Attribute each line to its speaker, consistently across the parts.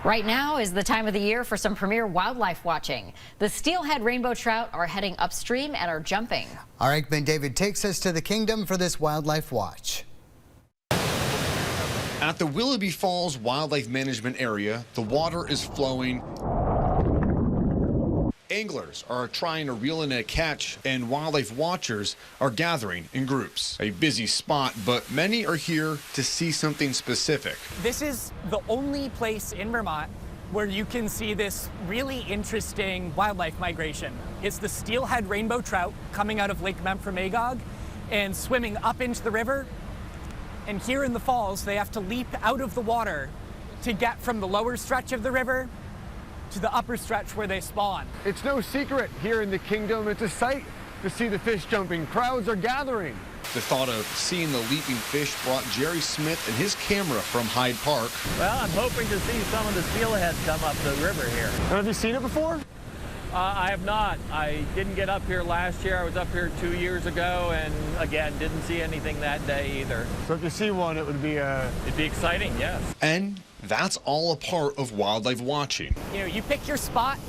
Speaker 1: Right now is the time of the year for some premier wildlife watching. The steelhead rainbow trout are heading upstream and are jumping.
Speaker 2: Our Aikman David takes us to the kingdom for this wildlife watch.
Speaker 3: At the Willoughby Falls Wildlife Management Area, the water is flowing. Anglers are trying to reel in a catch, and wildlife watchers are gathering in groups. A busy spot, but many are here to see something specific.
Speaker 4: This is the only place in Vermont where you can see this really interesting wildlife migration. It's the steelhead rainbow trout coming out of Lake Memphremagog and swimming up into the river. And here in the falls, they have to leap out of the water to get from the lower stretch of the river to the upper stretch where they spawn.
Speaker 5: It's no secret here in the kingdom. It's a sight to see the fish jumping. Crowds are gathering.
Speaker 3: The thought of seeing the leaping fish brought Jerry Smith and his camera from Hyde Park.
Speaker 6: Well, I'm hoping to see some of the steelhead come up the river here.
Speaker 5: Have you seen it before?
Speaker 6: I have not. I didn't get up here last year. I was up here 2 years ago, and again, didn't see anything that day either.
Speaker 5: So if you see one, it would be
Speaker 6: It'd be exciting, yes.
Speaker 3: And that's all a part of wildlife watching.
Speaker 4: You know, you pick your spot,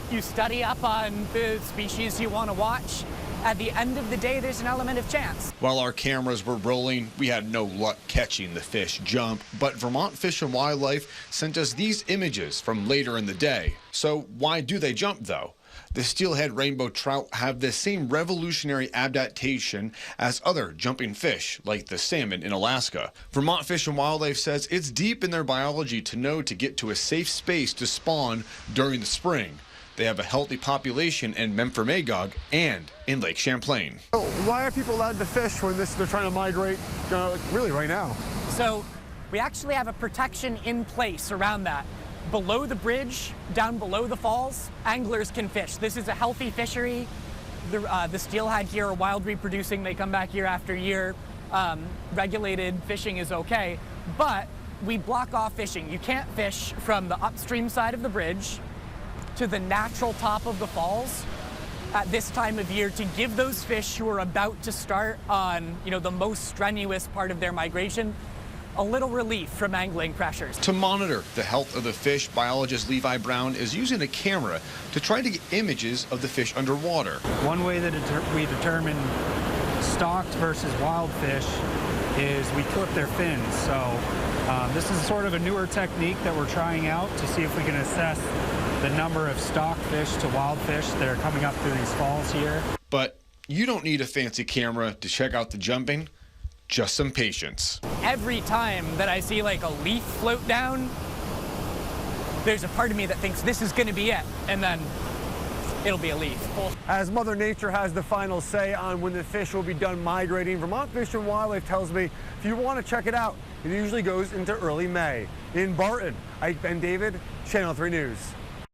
Speaker 4: you study up on the species you want to watch. At the end of the day, there's an element of chance.
Speaker 3: While our cameras were rolling, we had no luck catching the fish jump, but Vermont Fish and Wildlife sent us these images from later in the day. So why do they jump, though? The steelhead rainbow trout have the same revolutionary adaptation as other jumping fish, like the salmon in Alaska. Vermont Fish and Wildlife says it's deep in their biology to know to get to a safe space to spawn during the spring. They have a healthy population in Memphremagog and in Lake Champlain.
Speaker 5: So why are people allowed to fish when they're trying to migrate really right now?
Speaker 4: So we actually have a protection in place around that. Below the bridge, down below the falls, anglers can fish. This is a healthy fishery. The steelhead here are wild reproducing. They come back year after year. Regulated fishing is okay, but we block off fishing. You can't fish from the upstream side of the bridge to the natural top of the falls at this time of year to give those fish who are about to start on, the most strenuous part of their migration a little relief from angling pressures.
Speaker 3: To monitor the health of the fish, biologist Levi Brown is using a camera to try to get images of the fish underwater.
Speaker 7: One way that we determine stocked versus wild fish is we clip their fins. So this is sort of a newer technique that we're trying out to see if we can assess the number of stocked fish to wild fish that are coming up through these falls here.
Speaker 3: But you don't need a fancy camera to check out the jumping, just some patience.
Speaker 4: Every time that I see like a leaf float down, there's a part of me that thinks this is gonna be it, and then it'll be a leaf.
Speaker 5: As Mother Nature has the final say on when the fish will be done migrating, Vermont Fish and Wildlife tells me if you want to check it out, it usually goes into early May. In Barton, Aikman David, Channel 3 News.